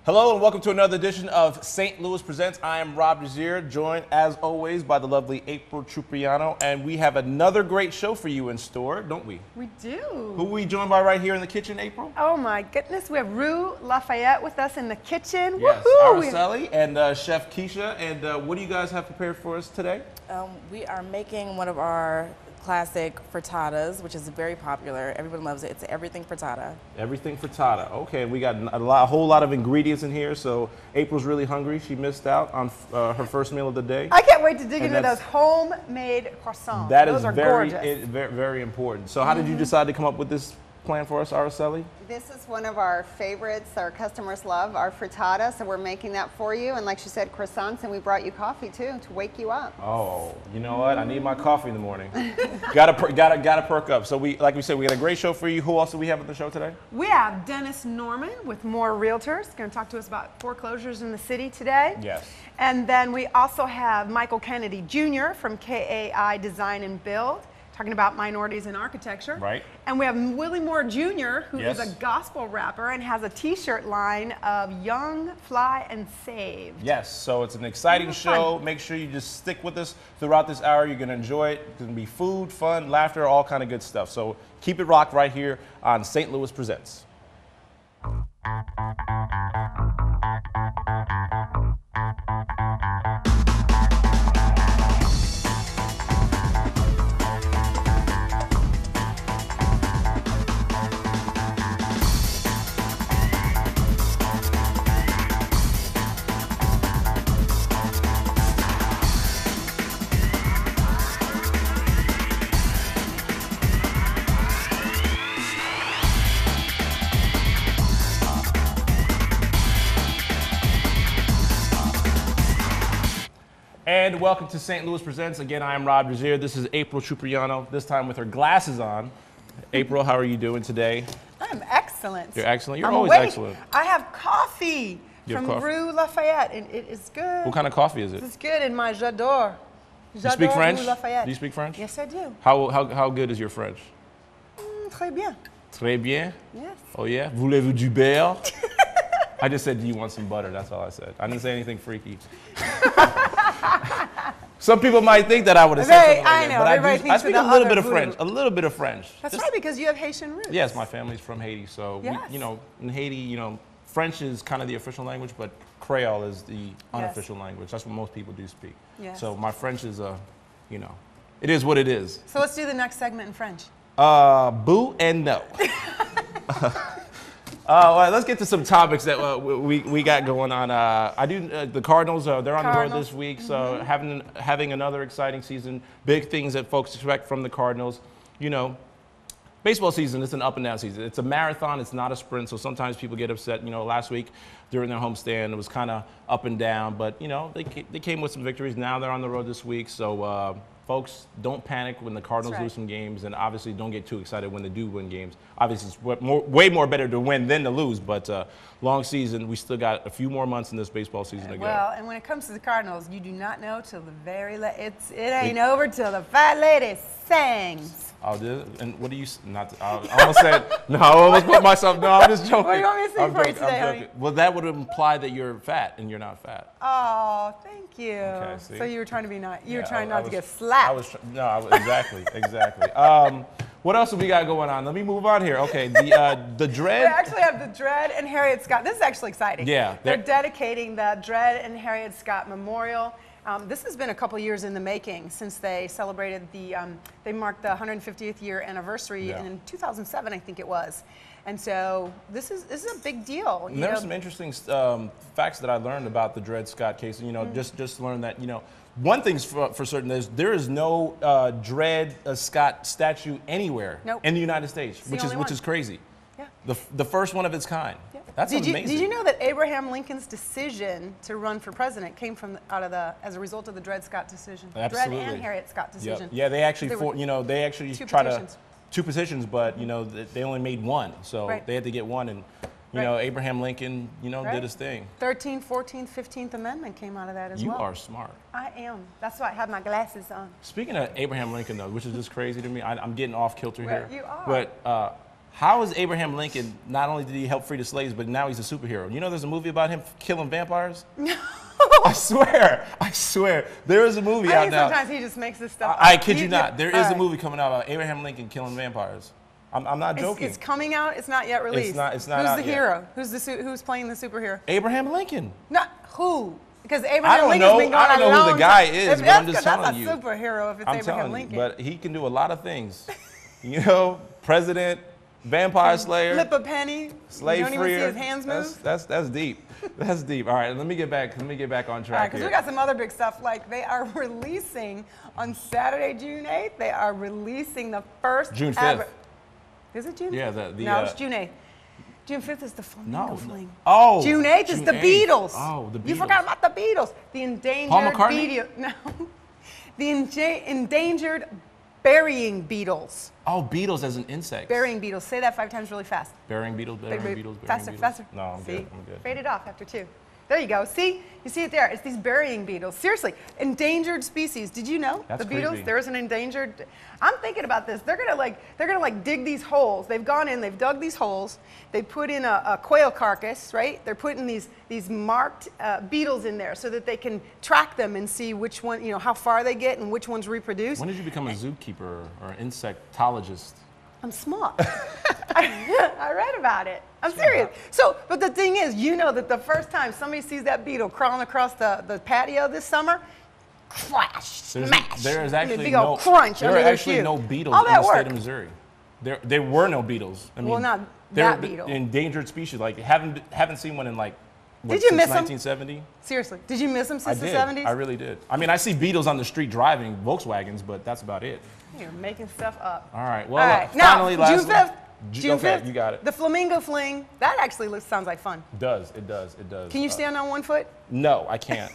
Hello and welcome to another edition of St. Louis Presents. I am Rob Desir, joined as always by the lovely April Trupriano, and we have another great show for you in store, don't we? We do. Who are we joined by right here in the kitchen, April? Oh my goodness, we have Rue Lafayette with us in the kitchen. Yes, Woohoo! Araceli and Chef Keisha, and what do you guys have prepared for us today? We are making one of our classic frittatas, which is very popular. Everyone loves it. It's everything frittata. Everything frittata. Okay, we got a whole lot of ingredients in here, so April's really hungry. She missed out on her first meal of the day. I can't wait to dig into those homemade croissants. That those is are very, gorgeous. very important. So how did you decide to come up with this plan for us, Araceli? This is one of our favorites. Our customers love our frittata, so we're making that for you. And like she said, croissants, and we brought you coffee too to wake you up. Oh, you know what? I need my coffee in the morning. gotta perk up. So like we said, we got a great show for you. Who else do we have on the show today? We have Dennis Norman with More Realtors, going to talk to us about foreclosures in the city today. Yes. And then we also have Michael Kennedy Jr. from KAI Design and Build, talking about minorities in architecture. Right. And we have Willie Moore Jr., who Yes. is a gospel rapper and has a t-shirt line of Young, Fly, and Saved. Yes, so it's an exciting Fun. show. Make sure you just stick with us throughout this hour. You're gonna enjoy it. It's gonna be food, fun, laughter, all kind of good stuff. So keep it rocked right here on St. Louis Presents. And welcome to St. Louis Presents. Again, I am Rob Desir. This is April Trupriano, this time with her glasses on. April, how are you doing today? I'm excellent. You're excellent. You're I'm always awake. excellent. I have coffee You have from coffee? Rue Lafayette, and it is good. What kind of coffee is it? It's good in my j'adore. Do you speak French? Rue Lafayette. Do you speak French? Yes, I do. How good is your French? Très bien. Très bien. Yes. Oh yeah? Voulez-vous du beurre? I just said, do you want some butter? That's all I said. I didn't say anything freaky. Some people might think that I would have said something like I that, know, but everybody I thinks speak of a the little other bit of voodoo. French. A little bit of French. That's Just- right, because you have Haitian roots. Yes, my family's from Haiti, so Yes. we, in Haiti, French is kind of the official language, but Creole is the unofficial language. That's what most people do speak. Yes. So my French is it is what it is. So let's do the next segment in French. Boo and no. All right, let's get to some topics that we got going on. The Cardinals, they're on the road this week, so having another exciting season. Big things that folks expect from the Cardinals. Baseball season is an up and down season. It's a marathon, it's not a sprint, so sometimes people get upset. Last week during their homestand, it was kind of up and down, but they came with some victories. Now they're on the road this week, so folks, don't panic when the Cardinals lose some games, and obviously don't get too excited when they do win games. Obviously, it's way more better to win than to lose, but long season, we still got a few more months in this baseball season to go. Well, and when it comes to the Cardinals, you do not know till the very it ain't over till the fat lady sings. And what do you I almost said, no, I almost put myself, no, I'm just joking. What do you want me to sing for you today, I'm joking. honey? Well, that would imply that you're fat, and you're not fat. Oh, thank you. Okay, see? So you were trying to be not. You were Yeah, trying not to get I slapped. was exactly. What else have we got going on? Let me move on here. Okay, the Dread. We actually have the Dred and Harriet Scott. This is actually exciting. Yeah, They're dedicating the Dred and Harriet Scott Memorial. This has been a couple years in the making since they celebrated they marked the 150th year anniversary in 2007, I think it was. And so this is a big deal. There's some interesting facts that I learned about the Dred Scott case. Just learned that one thing's for certain is there is no Dred Scott statue anywhere in the United States, which is crazy. Yeah. The first one of its kind. Yeah. That's amazing. Did you know that Abraham Lincoln's decision to run for president came from as a result of the Dred Scott decision? Absolutely. Dred and Harriet Scott decision. Yeah, they actually two petitions, but they only made one, so they had to get one, and Abraham Lincoln did his thing. 13th, 14th, 15th Amendment came out of that as well. You are smart. I am. That's why I have my glasses on. Speaking of Abraham Lincoln, though, which is just crazy to me, I'm getting off kilter here. You are. But How is Abraham Lincoln, not only did he help free the slaves, but now he's a superhero? You know there's a movie about him killing vampires? No. I swear. There is a movie out now. Sometimes he just makes this stuff up. I kid you not. There is a movie coming out about Abraham Lincoln killing vampires. I'm not joking. It's coming out. It's not yet released. It's not Who's out the yet. hero? Who's playing the superhero? Abraham Lincoln. Not who? Because I Abraham don't Lincoln's know. been going I don't on know a who the long guy time. is, but I'm just telling you. That's a superhero if it's Abraham Lincoln. But he can do a lot of things. You know, president, vampire slayer, flip a penny. slave You don't even freer. see his hands move. That's deep. That's deep. All right, let me get back on All track right, because we got some other big stuff. Like they are releasing on Saturday, June 8th. They are releasing the first June 5th. Is it June? Yeah, no, it's June 8th. June 5th is the Flamingo Fling. Oh. June 8th is the 8th. Beatles. Oh, the Beatles. You forgot about the Beatles. The endangered Paul McCartney? No. The endangered burying beetles. Oh, beetles as an insect. Burying beetles. Say that 5 times really fast. Burying beetles, burying beetles, burying Faster, beetles. faster. No, I'm See? good. I'm good. Fade it off after 2. There you go. See? You see it there. It's these burying beetles. Seriously, endangered species. Did you know That's the beetles? creepy. There is an endangered. I'm thinking about this. They're gonna dig these holes. They've gone in. They've dug these holes. They put in a quail carcass, right? They're putting these marked beetles in there so that they can track them and see which one, how far they get and which ones reproduce. When did you become a zookeeper or an insectologist? I'm smart. I read about it. I'm serious. So, but the thing is, that the first time somebody sees that beetle crawling across the patio this summer, crash, smash. There is actually big old crunch there under are their actually shoe. no beetles All in that the work. state of Missouri. There were no beetles. I mean, Well, not they're that beetle. endangered species. Like haven't seen one in like what, Did you since miss 'em? 1970. Seriously, did you miss them I since the did. 70s? I really did. I mean, I see beetles on the street driving Volkswagens, but that's about it. You're making stuff up. All right. Well, All right. finally, Now, June lastly, 5th. June okay, 5th. you got it. The Flamingo Fling. That actually sounds like fun. It does. It does. Can you stand on one foot? No, I can't.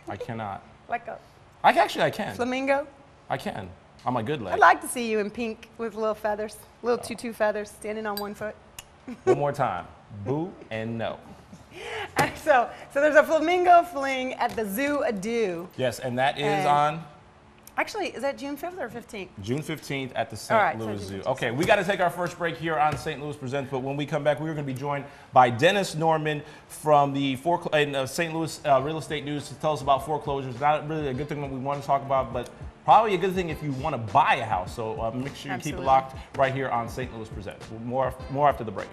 I cannot. Like a I can. flamingo? I can. On my good leg. I'd like to see you in pink with little feathers, little tutu feathers, standing on one foot. One more time. Boo and no. And so there's a Flamingo Fling at the Zoo Ado. Yes, and that is And- on Actually, is that June 5th or 15th? June 15th at the All St. right, Louis so Zoo. June Okay, we got to take our first break here on St. Louis Presents, but when we come back, we're going to be joined by Dennis Norman from the St. Louis Real Estate News to tell us about foreclosures. Not really a good thing that we want to talk about, but probably a good thing if you want to buy a house. So make sure you keep it Absolutely. locked right here on St. Louis Presents. More after the break.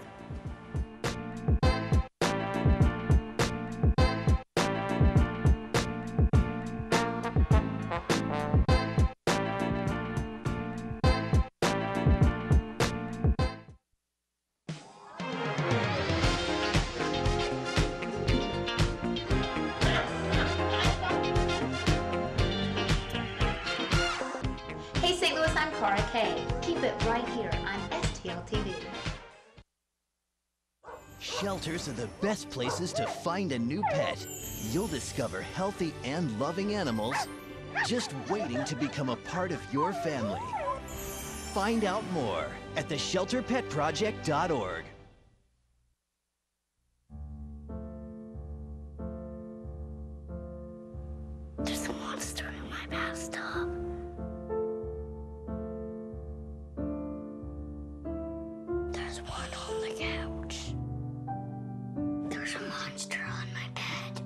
Hey St. Louis, I'm Cara Kay. Keep it right here on STL TV. Shelters are the best places to find a new pet. You'll discover healthy and loving animals just waiting to become a part of your family. Find out more at theshelterpetproject.org. There's a monster in my bathtub. There's one on the couch. There's a monster on my bed.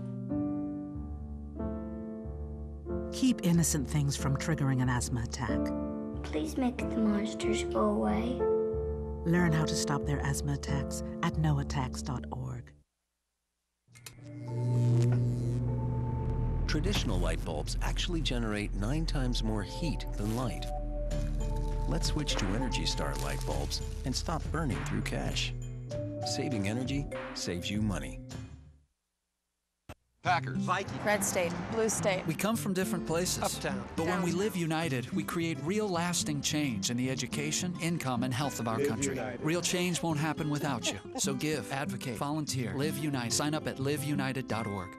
Keep innocent things from triggering an asthma attack. Please make the monsters go away. Learn how to stop their asthma attacks at noattacks.org. Traditional light bulbs actually generate 9 times more heat than light. Let's switch to Energy Star light bulbs and stop burning through cash. Saving energy saves you money. Packers. Red State, Blue State. We come from different places. Uptown. But when we live united, we create real lasting change in the education, income, and health of our country. Real change won't happen without you. So give, advocate, volunteer, Live United. Sign up at liveunited.org.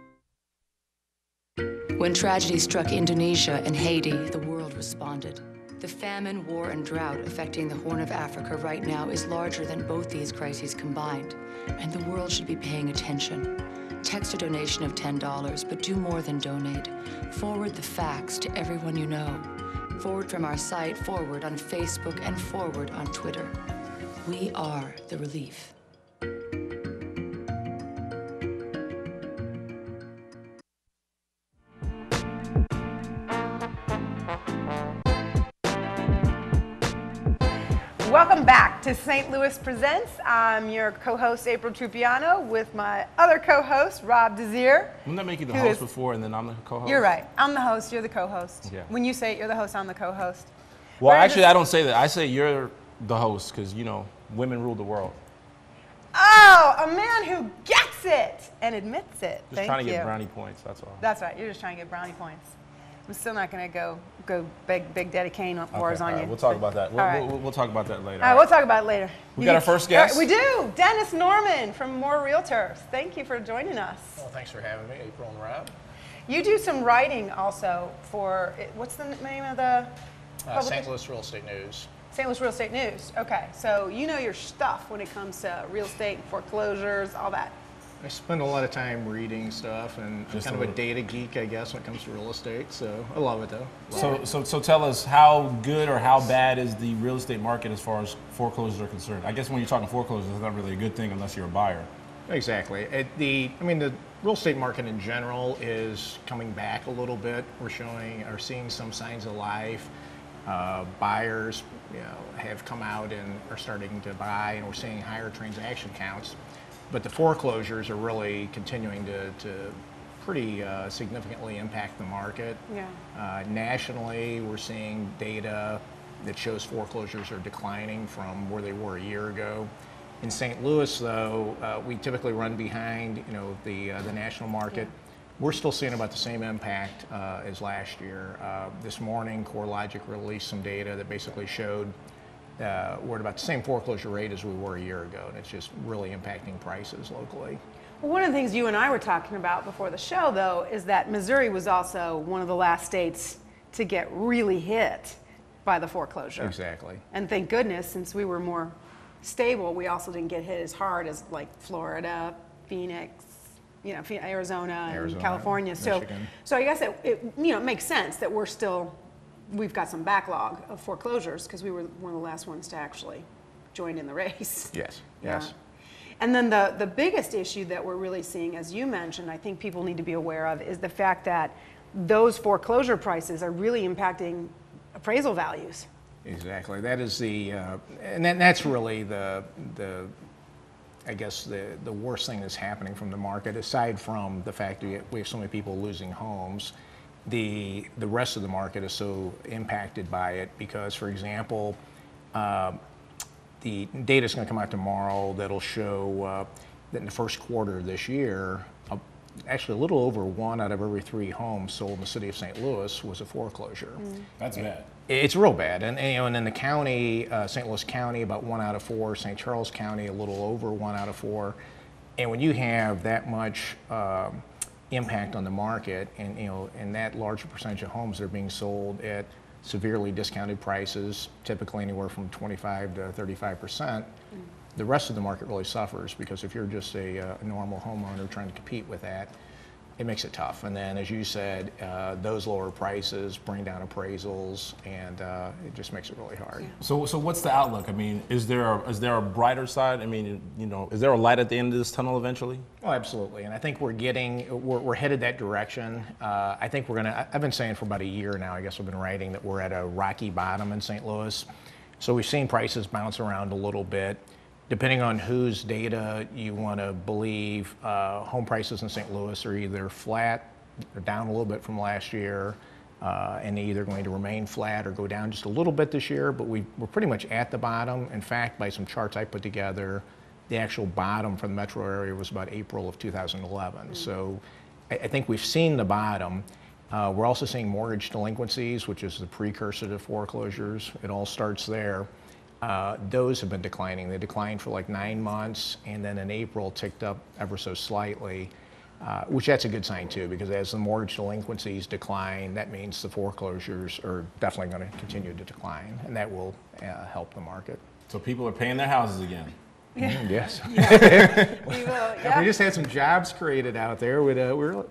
When tragedy struck Indonesia and Haiti, the world responded. The famine, war, and drought affecting the Horn of Africa right now is larger than both these crises combined, and the world should be paying attention. Text a donation of $10, but do more than donate. Forward the facts to everyone you know. Forward from our site, forward on Facebook, and forward on Twitter. We are the relief. Welcome back to St. Louis Presents. I'm your co-host, April Trupiano, with my other co-host, Rob Desir. Wouldn't that make you the host before and then I'm the co-host? You're right. I'm the host, you're the co-host. Yeah. When you say it, you're the host, I'm the co-host. Well, actually, I don't say that. I say you're the host because, you know, women rule the world. Oh, a man who gets it and admits it. Just trying to get brownie points, that's all. That's right. You're just trying to get brownie points. I'm still not going to go big Daddy Kane wars on you. We'll talk about that. We'll talk about that later. All right, we'll talk about it later. We got our first guest? We do. Dennis Norman from More Realtors. Thank you for joining us. Well, thanks for having me, April and Rob. You do some writing also for, what's the name of the St. Louis Real Estate News. St. Louis Real Estate News. Okay, so you know your stuff when it comes to real estate, foreclosures, all that. I spend a lot of time reading stuff, and I'm kind of a data geek, I guess, when it comes to real estate. So I love it, though. So tell us, how good or how bad is the real estate market as far as foreclosures are concerned? I guess when you're talking foreclosures, it's not really a good thing unless you're a buyer. Exactly. The real estate market in general is coming back a little bit. We're seeing some signs of life. Buyers, have come out and are starting to buy, and we're seeing higher transaction counts. But the foreclosures are really continuing to pretty significantly impact the market. Yeah. Nationally, we're seeing data that shows foreclosures are declining from where they were a year ago. In St. Louis, though, we typically run behind, the national market. Yeah. We're still seeing about the same impact as last year. This morning, CoreLogic released some data that basically showed we're at about the same foreclosure rate as we were a year ago, and it's just really impacting prices locally. Well, one of the things you and I were talking about before the show, though, is that Missouri was also one of the last states to get really hit by the foreclosure. Exactly. And thank goodness, since we were more stable, we also didn't get hit as hard as like Florida, Phoenix, Arizona, and California. Michigan. So I guess it makes sense that we've got some backlog of foreclosures because we were one of the last ones to actually join in the race. Yes. And then the biggest issue that we're really seeing, as you mentioned, I think people need to be aware of, is the fact that those foreclosure prices are really impacting appraisal values. Exactly. That is that's really the worst thing that's happening from the market, aside from the fact that we have so many people losing homes. The rest of the market is so impacted by it because, for example, the data is going to come out tomorrow that'll show that in the first quarter of this year, actually a little over 1 out of every 3 homes sold in the city of St. Louis was a foreclosure. That's bad. It's real bad. And in the county, St. Louis County, about 1 out of 4, St. Charles County, a little over 1 out of 4. And when you have that much impact on the market, and that larger percentage of homes that are being sold at severely discounted prices, typically anywhere from 25 to 35%, the rest of the market really suffers because if you're just a normal homeowner trying to compete with that, it makes it tough. And then, as you said, those lower prices bring down appraisals, and it just makes it really hard. So what's the outlook? I mean, is there a brighter side? I mean, is there a light at the end of this tunnel eventually? Oh, absolutely. And I think we're headed that direction. I think I've been saying for about a year now, I guess I've been writing, that we're at a rocky bottom in St. Louis. So we've seen prices bounce around a little bit. Depending on whose data you want to believe, home prices in St. Louis are either flat, or down a little bit from last year, and they're either going to remain flat or go down just a little bit this year, but we're pretty much at the bottom. In fact, by some charts I put together, the actual bottom for the metro area was about April of 2011. So I think we've seen the bottom. We're also seeing mortgage delinquencies, which is the precursor to foreclosures. It all starts there. Those have been declining. They declined for like 9 months, and then in April ticked up ever so slightly, which that's a good sign too, because as the mortgage delinquencies decline, that means the foreclosures are definitely going to continue to decline, and that will help the market. So people are paying their houses again. Yes. If we just had some jobs created out there, we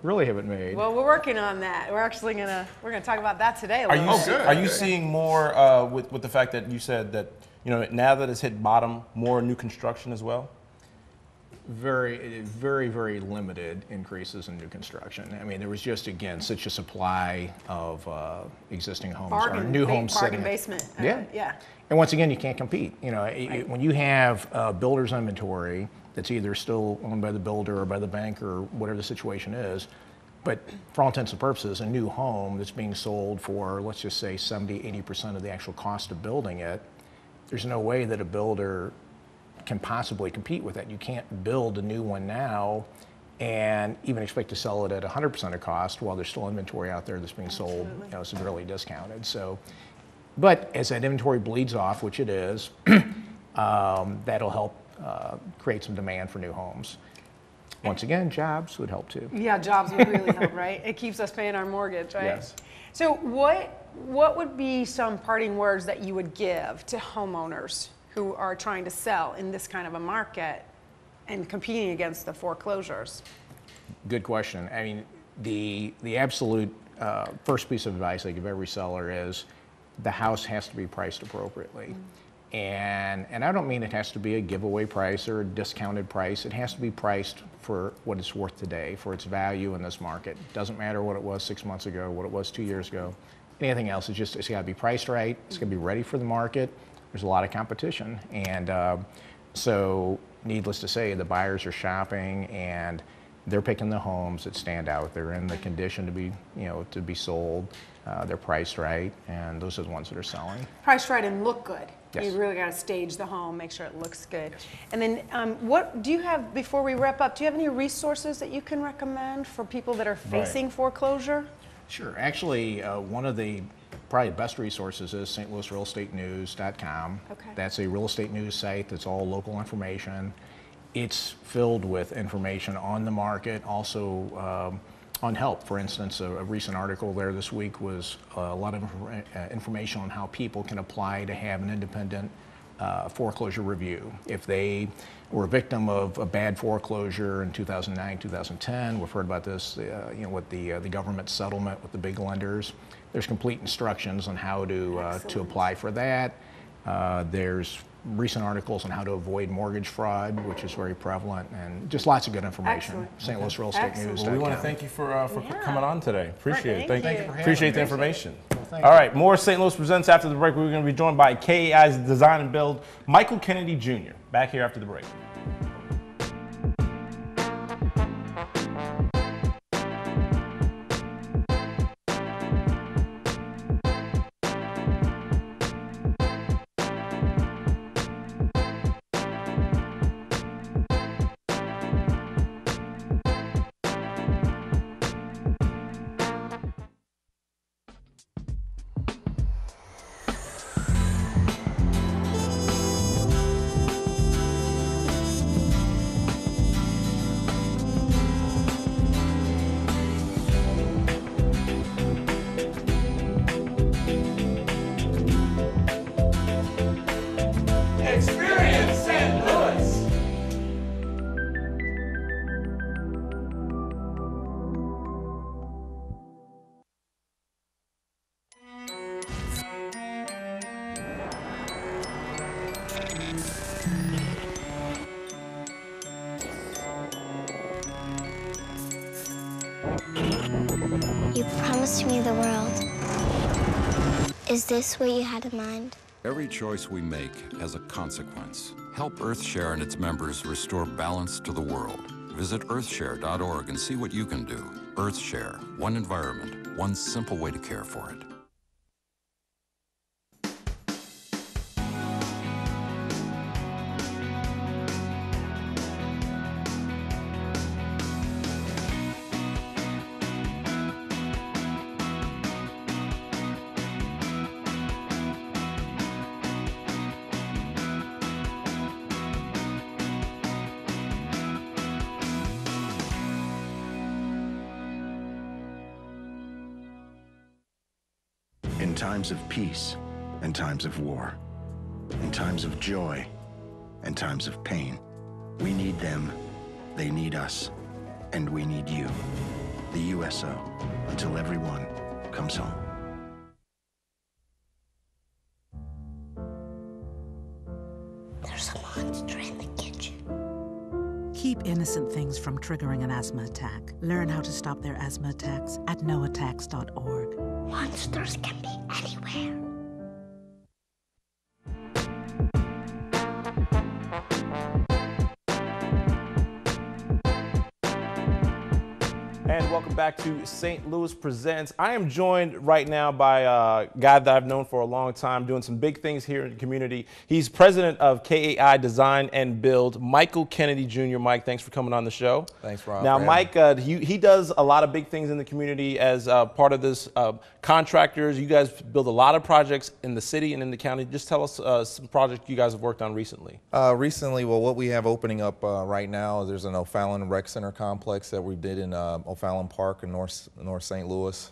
really haven't made. Well, we're working on that. We're actually gonna talk about that today. Are you seeing more with the fact that you said that now that it's hit bottom, more new construction as well? Very, very, very limited increases in new construction. I mean, there was just, again, such a supply of existing homes, or new homes sitting. Basement. Yeah. And once again, you can't compete. When you have a builder's inventory that's either still owned by the builder or by the bank or whatever the situation is, but for all intents and purposes, a new home that's being sold for, let's just say, 70–80% of the actual cost of building it, there's no way that a builder can possibly compete with that. You can't build a new one now and even expect to sell it at 100% of cost while there's still inventory out there that's being sold, severely discounted. So, but as that inventory bleeds off, which it is, that'll help create some demand for new homes. Once again, jobs would help too. Yeah, jobs would really help, right? It keeps us paying our mortgage, right? Yes. So what would be some parting words that you would give to homeowners who are trying to sell in this kind of a market and competing against the foreclosures? Good question. I mean, the absolute first piece of advice I give every seller is the house has to be priced appropriately. And I don't mean it has to be a giveaway price or a discounted price. It has to be priced for what it's worth today, for its value in this market. Doesn't matter what it was 6 months ago, what it was 2 years ago. Anything else, it's got to be priced right. It's got to be ready for the market. There's a lot of competition, and so needless to say, the buyers are shopping and they're picking the homes that stand out. They're in the condition to be, to be sold. They're priced right, and those are the ones that are selling. Priced right and look good. Yes. You really got to stage the home, make sure it looks good. Yes. And then what do you have, before we wrap up, do you have any resources that you can recommend for people that are facing foreclosure? Sure. Actually, one of the probably best resources is stlouisrealestatenews.com. Okay. That's a real estate news site that's all local information. It's filled with information on the market, also on help. For instance, a recent article there this week was a lot of information on how people can apply to have an independent foreclosure review. If they were a victim of a bad foreclosure in 2009, 2010, we've heard about this, with the government settlement with the big lenders. There's complete instructions on how to apply for that. There's recent articles on how to avoid mortgage fraud, which is very prevalent, and just lots of good information. St. Louis Real Estate News. Well, we want to thank you for coming on today. Appreciate it. Thank you. For having Appreciate the information. Well, all right, more St. Louis Presents after the break. We're going to be joined by KAI's Design and Build, Michael Kennedy Jr. Back here after the break. You promised me the world. Is this what you had in mind? Every choice we make has a consequence. Help EarthShare and its members restore balance to the world. Visit earthshare.org and see what you can do. EarthShare, one environment, one simple way to care for it. In times of peace and times of war, in times of joy and times of pain, we need them, they need us, and we need you, the USO, until everyone comes home. innocent things from triggering an asthma attack. Learn how to stop their asthma attacks at noattacks.org. Monsters can be anywhere. And welcome back to St. Louis Presents. I am joined right now by a guy that I've known for a long time, doing some big things here in the community. He's president of KAI Design and Build, Michael Kennedy Jr. Mike, thanks for coming on the show. Thanks, Rob. Now, Mike, he does a lot of big things in the community as part of this contractors. You guys build a lot of projects in the city and in the county. Just tell us some projects you guys have worked on recently. Recently, well, what we have opening up right now, there's an O'Fallon Rec Center complex that we did in O'Fallon Park in North St. Louis.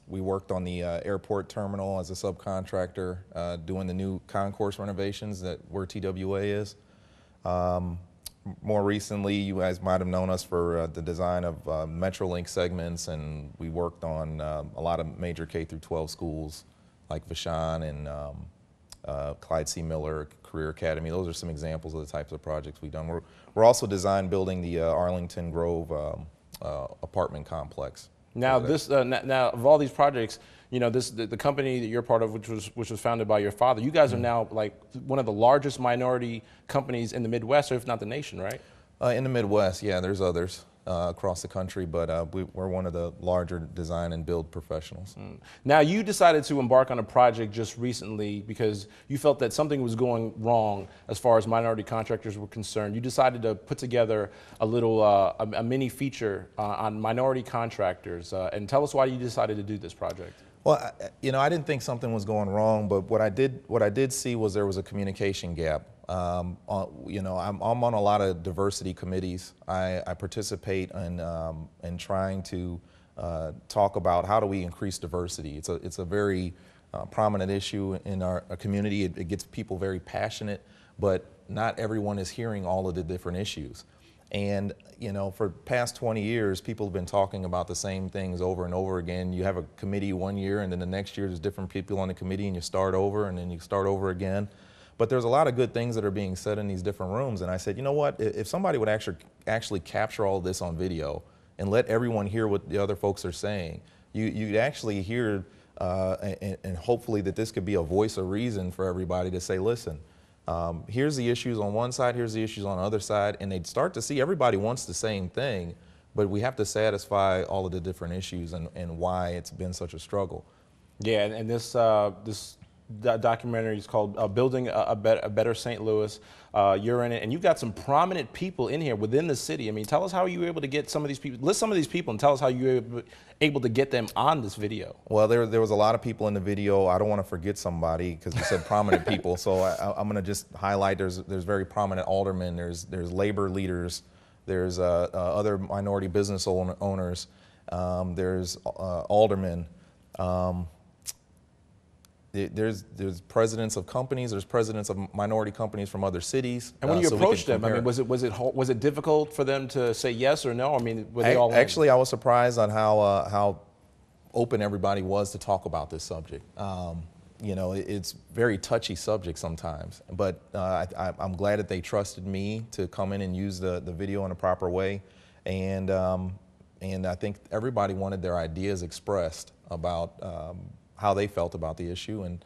We worked on the airport terminal as a subcontractor, doing the new concourse renovations where TWA is. More recently, you guys might have known us for the design of Metrolink segments, and we worked on a lot of major K-12 schools like Vashon and Clyde C. Miller Career Academy. Those are some examples of the types of projects we've done. We're also design building the Arlington Grove apartment complex. Now, now of all these projects, you know, the company that you're part of, which was founded by your father, you guys are now like one of the largest minority companies in the Midwest, or if not the nation, right? In the Midwest, yeah, there's others across the country, but we're one of the larger design and build professionals. Now, you decided to embark on a project just recently because you felt that something was going wrong as far as minority contractors were concerned. You decided to put together a little a mini feature on minority contractors, and tell us why you decided to do this project. Well, you know, I didn't think something was going wrong, but what I did see was there was a communication gap. You know, I'm on a lot of diversity committees. I participate in trying to talk about how do we increase diversity. It's a very prominent issue in our community. It gets people very passionate, but not everyone is hearing all of the different issues. And, you know, for the past 20 years, people have been talking about the same things over and over again. You have a committee one year, and then the next year there's different people on the committee, and you start over, and then you start over again. But there's a lot of good things that are being said in these different rooms. And I said, you know what, if somebody would actually capture all this on video and let everyone hear what the other folks are saying, you'd actually hear, and hopefully that this could be a voice of reason for everybody to say, listen, here's the issues on one side, here's the issues on the other side, and they'd start to see everybody wants the same thing, but we have to satisfy all of the different issues and why it's been such a struggle. Yeah, and this documentary is called Building a Better St. Louis. You're in it, and you've got some prominent people in here within the city. I mean, tell us how you were able to get some of these people, list some of these people, and tell us how you were able to get them on this video. Well, there was a lot of people in the video. I don't want to forget somebody because you said prominent people, so I'm going to just highlight there's very prominent aldermen, there's labor leaders, there's other minority business owners, there's aldermen. There's presidents of companies, there's presidents of minority companies from other cities. And when you approached them, I mean, was it difficult for them to say yes or no? I mean, were they all actually, I was surprised on how open everybody was to talk about this subject. You know, it's very touchy subject sometimes, but I'm glad that they trusted me to come in and use the video in a proper way, and I think everybody wanted their ideas expressed about how they felt about the issue, and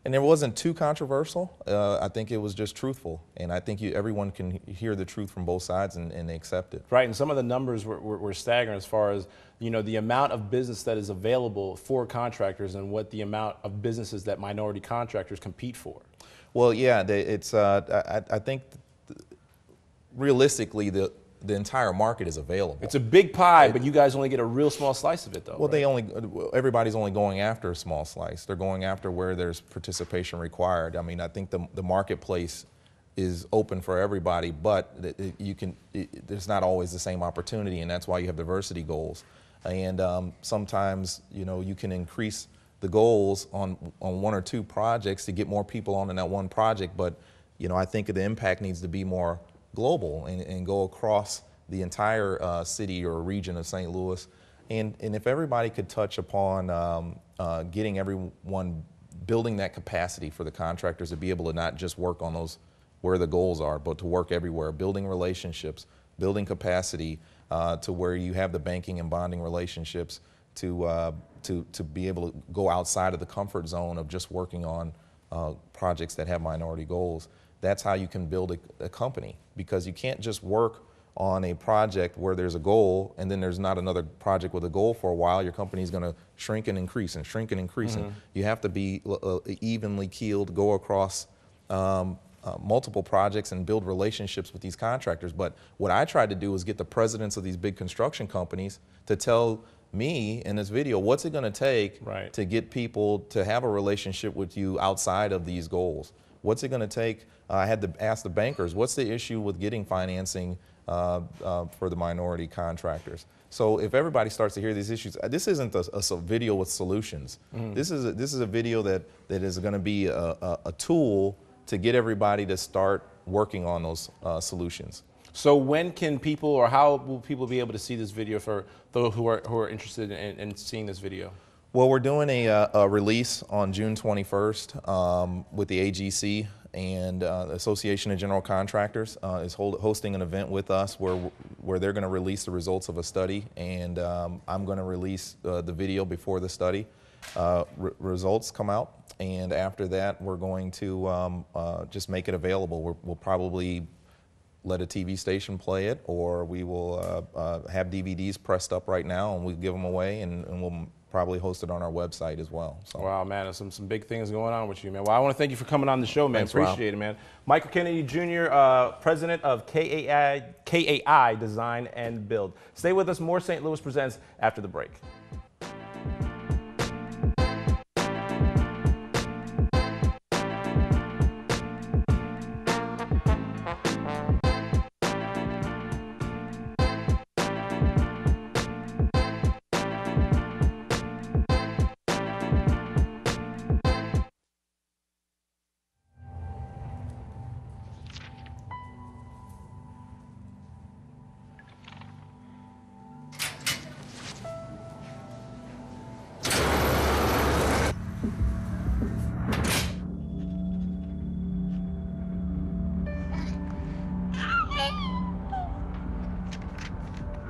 it wasn't too controversial. I think it was just truthful, and I think everyone can hear the truth from both sides and they accept it. Right, and some of the numbers were staggering as far as, you know, the amount of business that is available for contractors and what the amount of businesses that minority contractors compete for. Well, yeah, it's I think realistically the entire market is available. It's a big pie, but you guys only get a real small slice of it, though. Well, right? Everybody's only going after a small slice. They're going after where there's participation required. I mean, I think the marketplace is open for everybody, but there's not always the same opportunity, and that's why you have diversity goals. And sometimes, you know, you can increase the goals on one or two projects to get more people on in that one project, but, you know, I think the impact needs to be more global and go across the entire city or region of St. Louis. And if everybody could touch upon getting everyone building that capacity for the contractors to be able to not just work on those where the goals are, but to work everywhere, building relationships, building capacity to where you have the banking and bonding relationships to be able to go outside of the comfort zone of just working on projects that have minority goals. That's how you can build a company, because you can't just work on a project where there's a goal and then there's not another project with a goal for a while. Your company's going to shrink and increase and shrink and increase. And you have to be evenly keeled, go across multiple projects and build relationships with these contractors. But what I tried to do is get the presidents of these big construction companies to tell me in this video, what's it going to take to get people to have a relationship with you outside of these goals? What's it going to take? I had to ask the bankers, what's the issue with getting financing for the minority contractors? So if everybody starts to hear these issues, this isn't a video with solutions. This is a video that is going to be a tool to get everybody to start working on those solutions. So when can people, or how will people be able to see this video for those who are interested in seeing this video? Well, we're doing a release on June 21st with the AGC, and the Association of General Contractors is hosting an event with us where they're going to release the results of a study, and I'm going to release the video before the study results come out. And after that, we're going to just make it available. We'll probably let a TV station play it, or we will have DVDs pressed up right now and we give them away, and we'll probably host it on our website as well. So. Wow, man, there's some big things going on with you, man. Well, I want to thank you for coming on the show, man. Thanks, Appreciate it, man. Michael Kennedy Jr., president of KAI Design and Build. Stay with us. More St. Louis Presents after the break.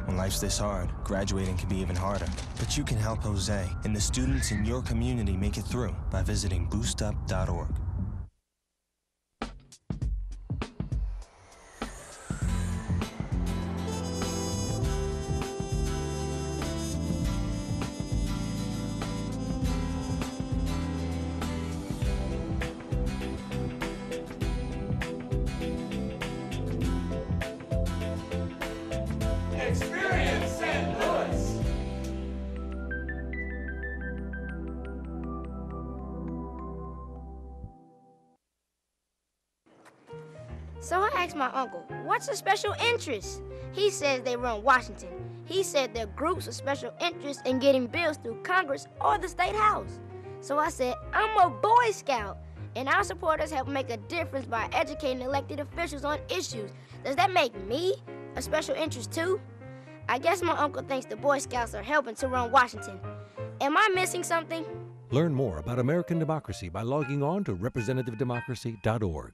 When life's this hard, graduating can be even harder. But you can help Jose and the students in your community make it through by visiting boostup.org. Experience St. Louis. So I asked my uncle, what's a special interest? He says they run Washington. He said they're groups of special interest in getting bills through Congress or the State House. So I said, I'm a Boy Scout, and our supporters help make a difference by educating elected officials on issues. Does that make me a special interest too? I guess my uncle thinks the Boy Scouts are helping to run Washington. Am I missing something? Learn more about American democracy by logging on to representativedemocracy.org.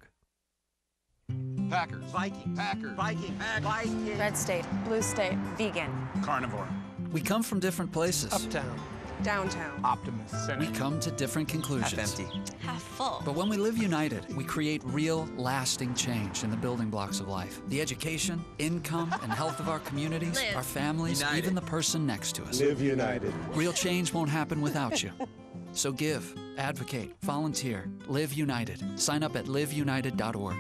Packers. Viking. Packers. Viking. Viking. Red state. Blue state. Vegan. Carnivore. We come from different places. Uptown. Downtown. Optimist. We come to different conclusions. Half empty. Half full. But when we live united, we create real, lasting change in the building blocks of life. The education, income, and health of our communities, Live. our families, United. even the person next to us. Live united. Real change won't happen without you. So give, advocate, volunteer, live united. Sign up at liveunited.org.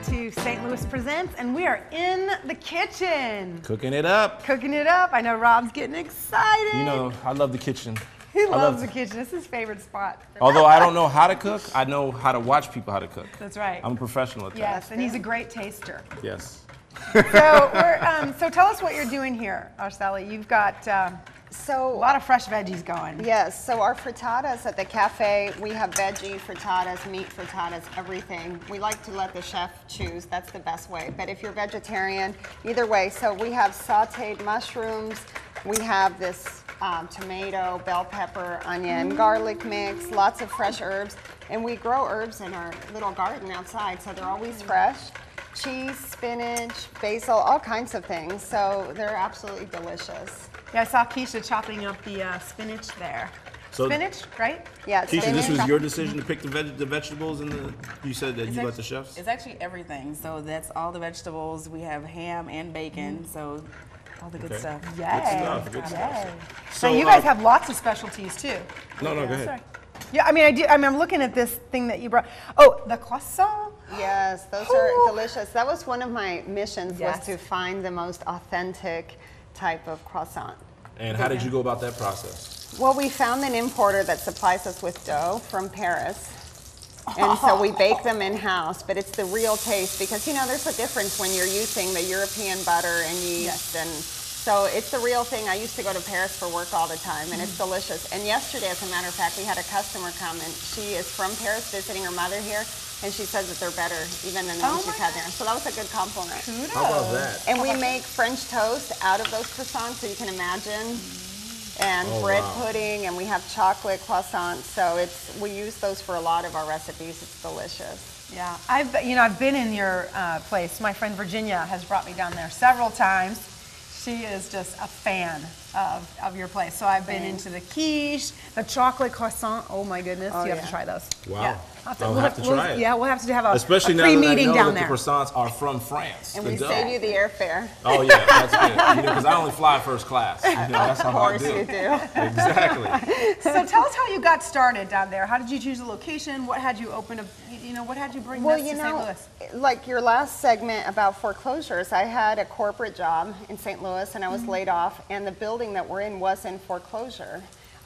To St. Louis Presents, and we are in the kitchen. Cooking it up. Cooking it up. I know Rob's getting excited. You know, I love the kitchen. He I loves the kitchen. It's his favorite spot. Although I don't know how to cook, I know how to watch people how to cook. That's right. I'm a professional at that. Yes, and he's a great taster. Yes. So tell us what you're doing here, Arceli. You've got a lot of fresh veggies going. Yes, so our frittatas at the cafe, we have veggie frittatas, meat frittatas, everything. We like to let the chef choose. That's the best way. But if you're vegetarian, either way. So we have sauteed mushrooms. We have this tomato, bell pepper, onion, garlic mix, lots of fresh herbs. And we grow herbs in our little garden outside, so they're always fresh. Cheese, spinach, basil, all kinds of things. So they're absolutely delicious. Yeah, I saw Keisha chopping up the spinach there. So, spinach, right? Yeah, Keisha, this was your decision to pick the vegetables, and you said that you let the chefs? It's actually everything. So that's all the vegetables. We have ham and bacon, so all the good stuff. Yay. Good stuff. Yay. So, now you guys have lots of specialties too. No, go ahead. Sorry. Yeah, I mean, I'm looking at this thing that you brought. Oh, the croissant. Yes, those are delicious. That was one of my missions, was to find the most authentic type of croissant. And how did you go about that process? Well, we found an importer that supplies us with dough from Paris. And so we bake them in-house, but it's the real taste because, you know, there's a difference when you're using the European butter and yeast. And so it's the real thing. I used to go to Paris for work all the time, and it's delicious. And yesterday, as a matter of fact, we had a customer come, and she is from Paris visiting her mother here, and she says that they're better even than the ones she's had there. So that was a good compliment. Kudos. How about that? And we make French toast out of those croissants, so you can imagine. And bread pudding, and we have chocolate croissants. So we use those for a lot of our recipes. It's delicious. Yeah, I've been in your place. My friend Virginia has brought me down there several times. She is just a fan of your place. So I've been into the quiche, the chocolate croissant. Oh my goodness, you have to try those. Wow. Yeah. We'll have to try it. Yeah, we'll have to have a Especially now pre-meeting that I know down that there. the croissants are from France. And we save you the airfare. Oh yeah, that's good. Because I only fly first class. That's how I do. Of course you do. Exactly. So tell us how you got started down there. How did you choose a location? What had you open what had you bring this to St. Louis? Like your last segment about foreclosures, I had a corporate job in St. Louis and I was laid off, and the building that we're in was in foreclosure.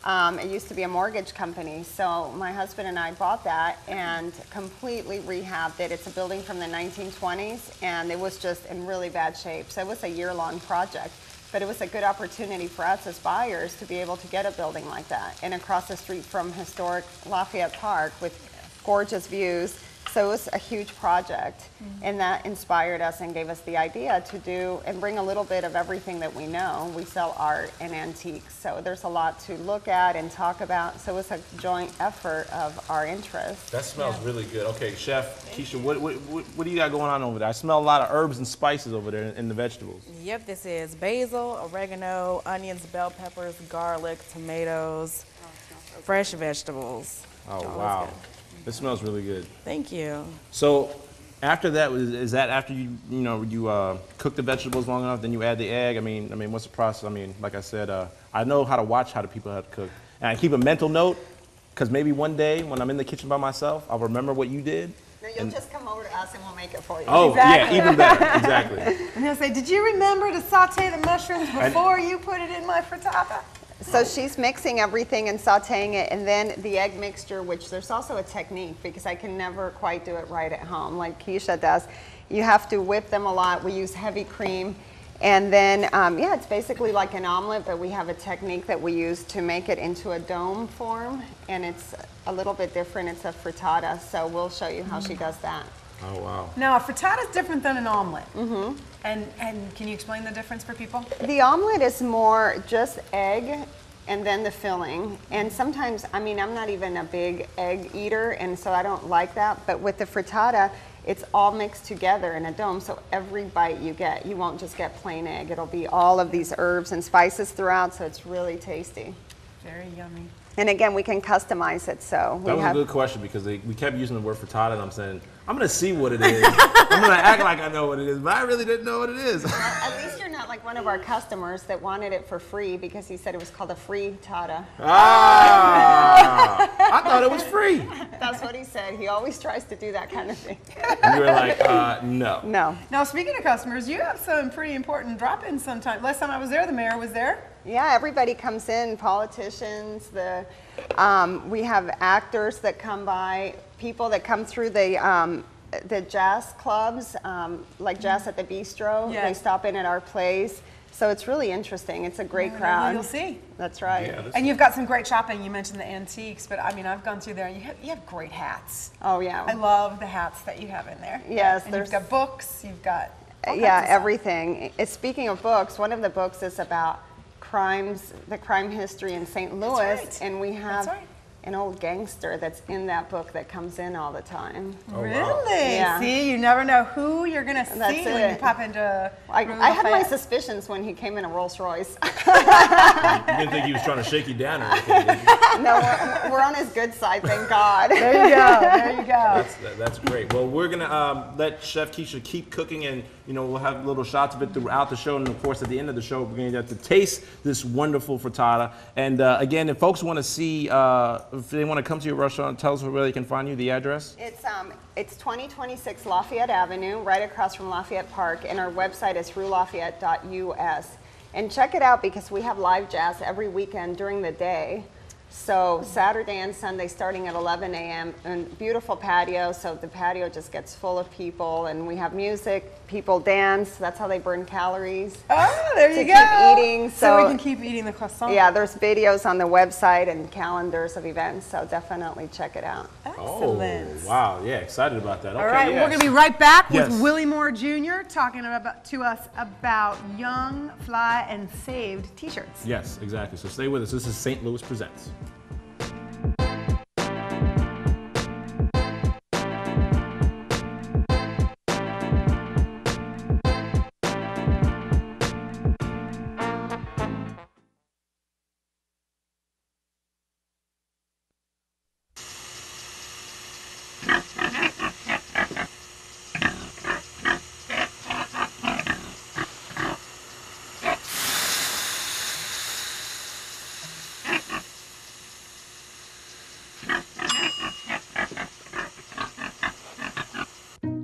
It used to be a mortgage company, so my husband and I bought that and completely rehabbed it. It's a building from the 1920s, and it was just in really bad shape. So it was a year-long project, but it was a good opportunity for us as buyers to be able to get a building like that. And across the street from historic Lafayette Park with gorgeous views. So it was a huge project, and that inspired us and gave us the idea to do and bring a little bit of everything that we know. We sell art and antiques, so there's a lot to look at and talk about. So it's a joint effort of our interests. That smells really good. Okay, Chef Keisha, what do you got going on over there? I smell a lot of herbs and spices over there in the vegetables. Yep, this is basil, oregano, onions, bell peppers, garlic, tomatoes, fresh vegetables. Oh, wow. This smells really good. Thank you. So after that, is that after you cook the vegetables long enough, then you add the egg? I mean, what's the process? I mean, like I said, I know how to watch how the people have to cook. And I keep a mental note, because maybe one day when I'm in the kitchen by myself, I'll remember what you did. No, you'll just come over to us and we'll make it for you. Oh, Exactly. yeah, even better. Exactly. And he'll say, did you remember to saute the mushrooms before you put it in my frittata? So she's mixing everything and sauteing it, and then the egg mixture, which there's also a technique because I can never quite do it right at home like Keisha does. You have to whip them a lot. We use heavy cream. And then, yeah, it's basically like an omelet, but we have a technique that we use to make it into a dome form, and it's a little bit different. It's a frittata, so we'll show you how she does that. Oh, wow. Now, a frittata is different than an omelet. Mm-hmm. And can you explain the difference for people? The omelet is more just egg and then the filling. And sometimes, I mean, I'm not even a big egg eater, and so I don't like that. But with the frittata, it's all mixed together in a dome, so every bite you get, you won't just get plain egg. It'll be all of these herbs and spices throughout, so it's really tasty. Very yummy. And again, we can customize it, so That was a good question because we kept using the word frittata, and I'm saying, I'm going to see what it is. I'm going to act like I know what it is, but I really didn't know what it is. At least you're not like one of our customers that wanted it for free because he said it was called a free tata. Ah! I thought it was free. That's what he said. He always tries to do that kind of thing. And you were like, no. No. Now, speaking of customers, you have some pretty important drop-ins sometimes. Last time I was there, the mayor was there. Yeah, everybody comes in, politicians, we have actors that come by, people that come through the jazz clubs, like Jazz at the Bistro. Yes. They stop in at our place. So it's really interesting. It's a great crowd. You'll see. That's right. Yeah, And you've got some great shopping. You mentioned the antiques, but I mean, I've gone through there and you have great hats. Oh, yeah. I love the hats that you have in there. Yes. And you've got books, you've got all kinds yeah, of stuff. everything. Speaking of books, one of the books is about crime history in St. Louis, right. and we have right. an old gangster that's in that book that comes in all the time. Oh, really? Wow. Yeah. See, you never know who you're going to see when you pop into I had my suspicions when he came in a Rolls Royce. You didn't think he was trying to shake you down or anything, did you? No, we're on his good side, thank God. There you go. There you go. That's great. Well, we're gonna let Chef Keisha keep cooking, and we'll have little shots of it throughout the show, and of course at the end of the show we're gonna have to taste this wonderful frittata. And again, if folks want to see, if they want to come to your restaurant, tell us where they can find you. The address. It's 2026 Lafayette Avenue, right across from Lafayette Park, and our website is ruelafayette.us. And check it out because we have live jazz every weekend during the day. So Saturday and Sunday starting at 11 a.m. and beautiful patio, so the patio just gets full of people, and we have music, people dance, that's how they burn calories. Oh, there you go. Keep eating. So we can keep eating the croissant. Yeah, there's videos on the website and calendars of events, so definitely check it out. Excellent. Oh, wow, yeah, excited about that. All Okay, right, yes. we're going to be right back with Yes. Willie Moore Jr. talking to us about Young, Fly, and Saved t-shirts. Yes, exactly. So stay with us. This is St. Louis Presents.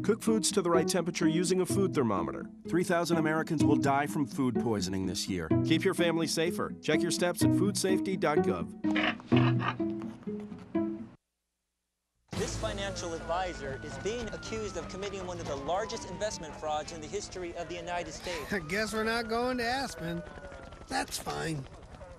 Cook foods to the right temperature using a food thermometer. 3,000 Americans will die from food poisoning this year. Keep your family safer. Check your steps at foodsafety.gov. This financial advisor is being accused of committing one of the largest investment frauds in the history of the United States. I guess we're not going to Aspen. That's fine.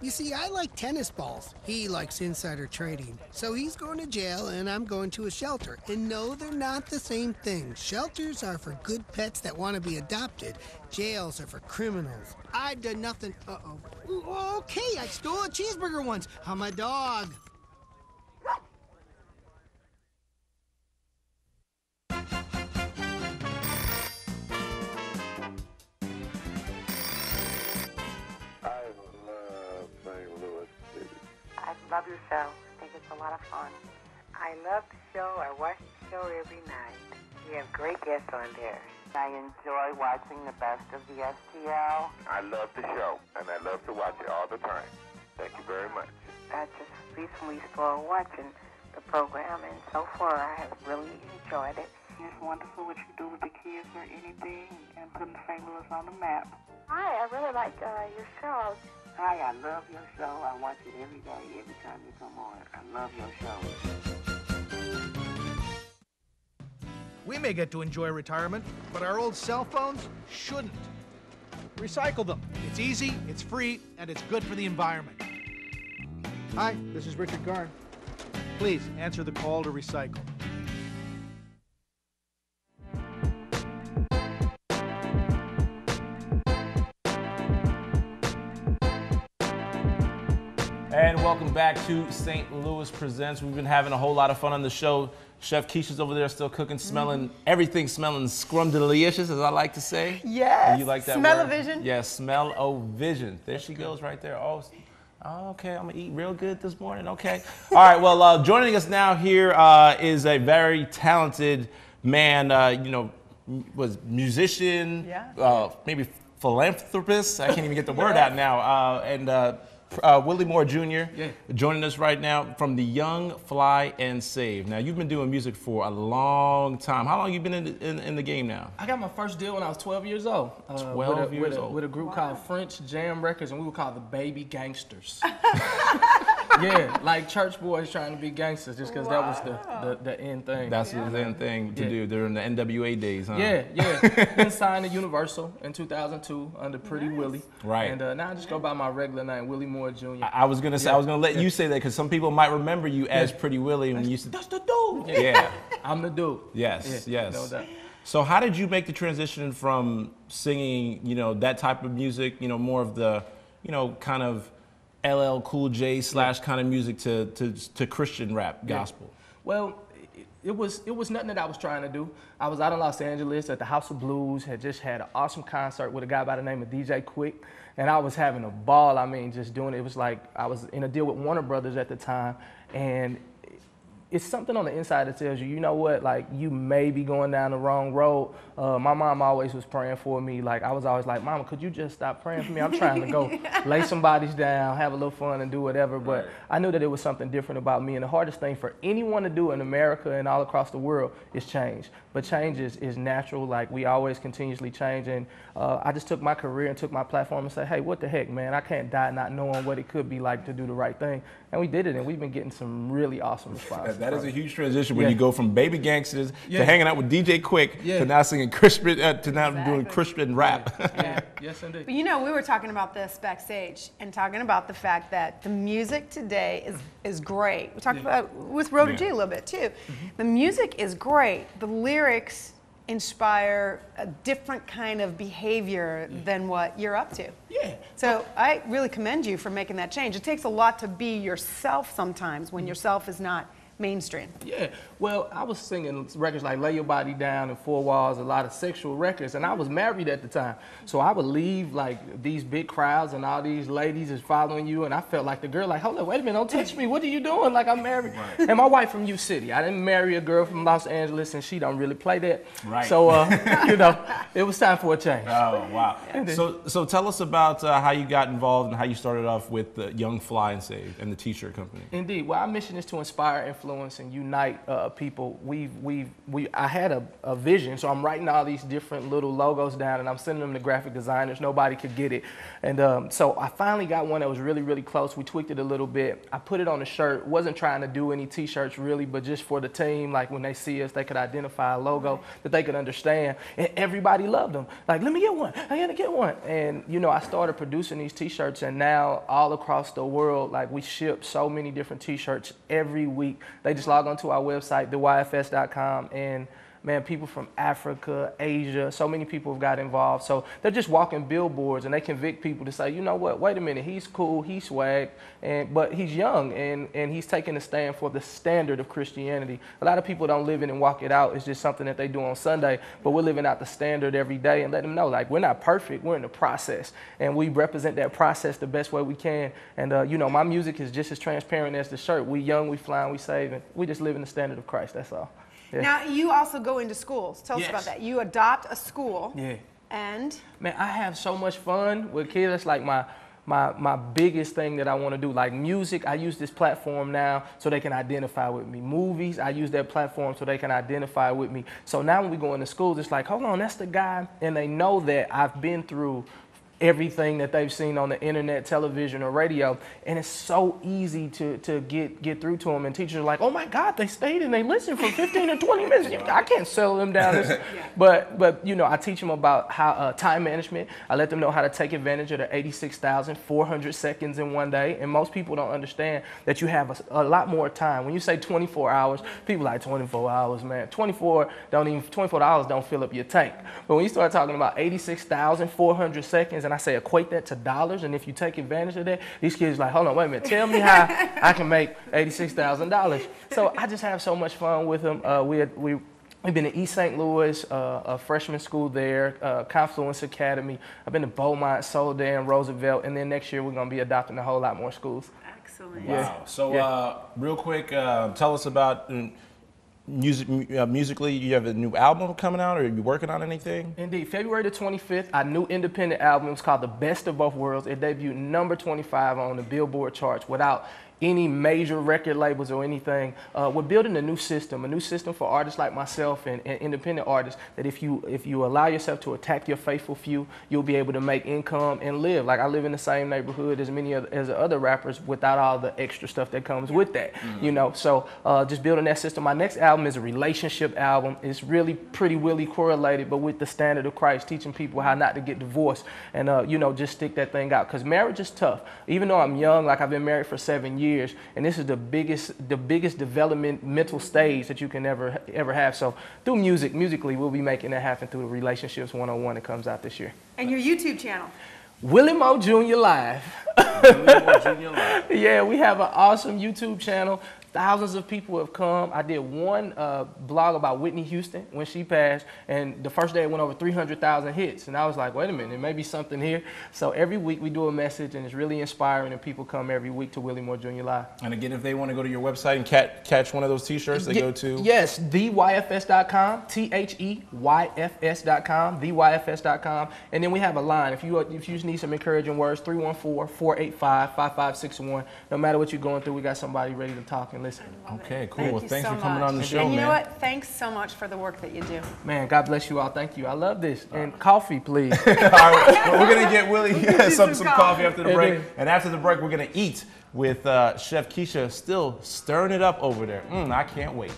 You see, I like tennis balls. He likes insider trading. So he's going to jail and I'm going to a shelter. And no, they're not the same thing. Shelters are for good pets that want to be adopted. Jails are for criminals. I've done nothing. Uh-oh. Ooh, okay, I stole a cheeseburger once. I'm a dog. I love your show. I think it's a lot of fun. I love the show. I watch the show every night. You have great guests on there. I enjoy watching the best of the STL. I love the show, and I love to watch it all the time. Thank you very much. I just recently started watching the program, and so far I have really enjoyed it. It's wonderful what you do with the kids or anything, and putting St. Louis on the map. Hi, I really like your show. Hi, I love your show. I watch it every day, every time you come on. I love your show. We may get to enjoy retirement, but our old cell phones shouldn't. Recycle them. It's easy, it's free, and it's good for the environment. Hi, this is Richard Garn. Please answer the call to recycle. And welcome back to St. Louis Presents. We've been having a whole lot of fun on the show. Chef Keisha's over there still cooking, smelling, everything smelling scrum-delicious, as I like to say. Yes. You like that Smell-o-vision. Yes, smell-o-vision. There she goes right there. Oh, okay, I'm gonna eat real good this morning, okay. All right, well, joining us now here is a very talented man, was musician, maybe philanthropist. I can't even get the word out now. Willie Moore Jr. Joining us right now from the Young, Fly, and Save. Now, you've been doing music for a long time. How long have you been in the game now? I got my first deal when I was 12 years old. 12 years old. With a group called French Jam Records, and we were called the Baby Gangsters. Yeah, like church boys trying to be gangsters just because that was the end thing. That's the end thing to do during the NWA days, huh? Yeah. Been signed to Universal in 2002 under Pretty Willie. Right. And now I just go by my regular name, Willie Moore Jr. I was gonna say, I was gonna let you say that because some people might remember you as Pretty Willie when you used to. That's the dude. Yeah. I'm the dude. Yes. No doubt. So how did you make the transition from singing, that type of music, more of the, you know, kind of LL Cool J / kind of music to Christian rap gospel? Well, it was nothing that I was trying to do. I was out in Los Angeles at the House of Blues, had just had an awesome concert with a guy by the name of DJ Quick, and I was having a ball. I mean, just doing it. It was like I was in a deal with Warner Brothers at the time, and it's something on the inside that tells you, you know what, like you may be going down the wrong road. My mom always was praying for me. Like I was always like, Mama, could you just stop praying for me? I'm trying to go lay some bodies down, have a little fun and do whatever. But I knew that it was something different about me. And the hardest thing for anyone to do in America and all across the world is change. But change is natural. Like we always continuously change. And I just took my career and took my platform and said, hey, what the heck, man? I can't die not knowing what it could be like to do the right thing. And we did it, and we've been getting some really awesome responses. That is a huge transition when you go from baby gangsters to hanging out with DJ Quick to now singing Christian, to now doing Christian rap. Yes, indeed. But you know, we were talking about this backstage and talking about the fact that the music today is great. We talked about with Rhoda G a little bit too. The music is great. The lyrics inspire a different kind of behavior than what you're up to. Yeah. So I really commend you for making that change. It takes a lot to be yourself sometimes when yourself is not mainstream. Yeah, well, I was singing records like Lay Your Body Down and Four Walls, a lot of sexual records, and I was married at the time. So I would leave like these big crowds and all these ladies is following you, and I felt like the girl, like, hold on, wait a minute, don't touch me, what are you doing? Like, I'm married. Right. And my wife from U City. I didn't marry a girl from Los Angeles, and she don't really play that. Right. So, you know, it was time for a change. Oh, wow. So tell us about how you got involved and how you started off with the Young Fly and Save and the T-shirt company. Indeed. Well, our mission is to inspire, influence, and unite people. I had a vision, so I'm writing all these different little logos down, and I'm sending them to graphic designers. Nobody could get it, and so I finally got one that was really, really close. We tweaked it a little bit. I put it on a shirt. Wasn't trying to do any T-shirts really, but just for the team, like when they see us, they could identify a logo that they could understand, and everybody loved them. Like, let me get one. I gotta get one. And you know, I started producing these T-shirts, and now all across the world, like we ship so many different T-shirts every week. They just log onto our website, theyfs.com, and man, people from Africa, Asia, so many people have got involved. So they're just walking billboards, and they convict people to say, you know what, wait a minute, he's cool, he's swag, but he's young, and he's taking a stand for the standard of Christianity. A lot of people don't live it and walk it out. It's just something that they do on Sunday, but we're living out the standard every day and let them know, like, we're not perfect, we're in the process, and we represent that process the best way we can. And, you know, my music is just as transparent as the shirt. We young, we flying, we saving. We just live in the standard of Christ, that's all. Yeah. Now, you also go into schools. Tell us about that. You adopt a school. Yeah. And? Man, I have so much fun with kids. That's like my biggest thing that I want to do. Like music, I use this platform now so they can identify with me. Movies, I use that platform so they can identify with me. So now when we go into schools, it's like, hold on, that's the guy. And they know that I've been through everything that they've seen on the internet, television, or radio, and it's so easy to get through to them. And teachers are like, oh my God, they stayed and they listened for 15 or 20 minutes. I can't settle them down. But you know, I teach them about how time management. I let them know how to take advantage of the 86,400 seconds in one day. And most people don't understand that you have a lot more time. When you say 24 hours, people are like 24 hours, man. 24 hours don't fill up your tank. But when you start talking about 86,400 seconds, and I say equate that to dollars, and if you take advantage of that, these kids are like, hold on, wait a minute, tell me how I can make $86,000. So I just have so much fun with them. We've been to East St. Louis, a freshman school there, Confluence Academy. I've been to Beaumont, Soldan, Roosevelt, and then next year we're going to be adopting a whole lot more schools. Excellent. Wow. So real quick, tell us about musically, you have a new album coming out, or are you working on anything? Indeed. February the 25th, our new independent album is called The Best of Both Worlds. It debuted number 25 on the Billboard charts without any major record labels or anything. We're building a new system for artists like myself and independent artists, that if you allow yourself to attack your faithful few, you'll be able to make income and live. Like, I live in the same neighborhood as many as the other rappers without all the extra stuff that comes with that, you know. So just building that system. My next album is a relationship album. It's really pretty Willy correlated, but with the standard of Christ, teaching people how not to get divorced and, you know, just stick that thing out. Because marriage is tough. Even though I'm young, like I've been married for 7 years, and this is the biggest developmental stage that you can ever have. So through musically, we'll be making that happen through the Relationships 101 that comes out this year. And your YouTube channel? Willie Moe Jr. Live. Willie Moe Jr. Live. Yeah, we have an awesome YouTube channel. Thousands of people have come. I did one blog about Whitney Houston when she passed, and the first day it went over 300,000 hits. And I was like, wait a minute, there may be something here. So every week we do a message, and it's really inspiring, and people come every week to Willie Moe Jr. Live. And again, if they want to go to your website and catch one of those T-shirts, they go to? Yes, theyfs.com, THEYFS.com, theyfs.com. And then we have a line. If you just need some encouraging words, 314-485-5561. No matter what you're going through, we got somebody ready to talk and listen. Okay, cool. Thank well, you thanks so for coming much. on the show, and you man. know what? Thanks so much for the work that you do. Man, God bless you all. Thank you. I love this. And coffee, please. All right, well, we're going to get Willie some coffee after the break. And after the break, we're going to eat with Chef Keisha still stirring it up over there. I can't wait.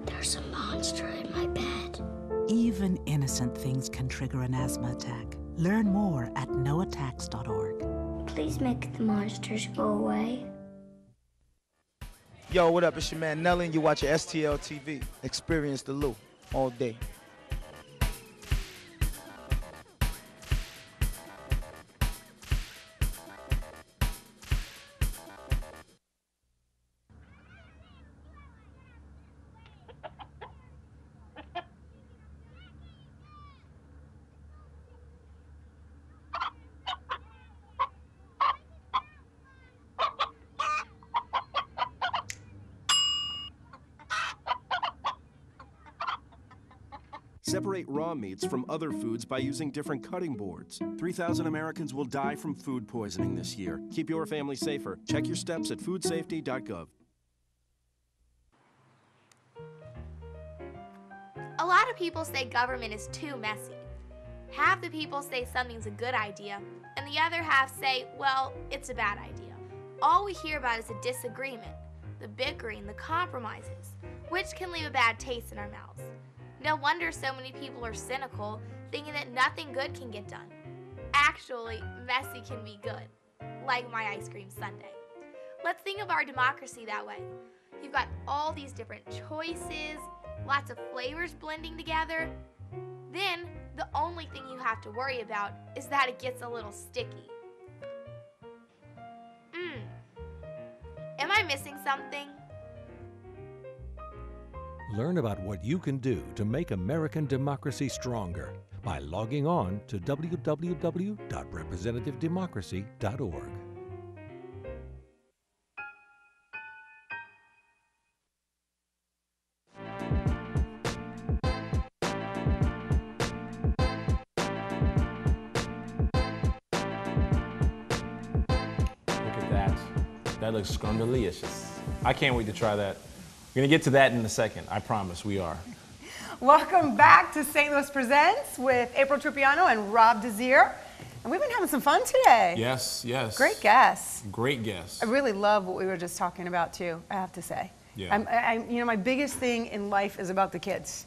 There's a monster in my bed. Even innocent things can trigger an asthma attack. Learn more at noattacks.org. Please make the monsters go away. Yo, what up? It's your man Nelly, and you watching STL TV. Experience the Lou all day. Separate raw meats from other foods by using different cutting boards. 3,000 Americans will die from food poisoning this year. Keep your family safer. Check your steps at foodsafety.gov. A lot of people say government is too messy. Half the people say something's a good idea, and the other half say, well, it's a bad idea. All we hear about is the disagreement, the bickering, the compromises, which can leave a bad taste in our mouths. No wonder so many people are cynical, thinking that nothing good can get done. Actually, messy can be good, like my ice cream sundae. Let's think of our democracy that way. You've got all these different choices, lots of flavors blending together. Then, the only thing you have to worry about is that it gets a little sticky. Am I missing something? Learn about what you can do to make American democracy stronger by logging on to www.representativedemocracy.org. Look at that. That looks scrumdiddlyicious. I can't wait to try that. We're going to get to that in a second. I promise we are. Welcome back to St. Louis Presents with April Trupiano and Rob Desir. And we've been having some fun today. Yes, yes. Great guests. Great guests. I really love what we were just talking about too, I have to say. Yeah. You know, my biggest thing in life is about the kids.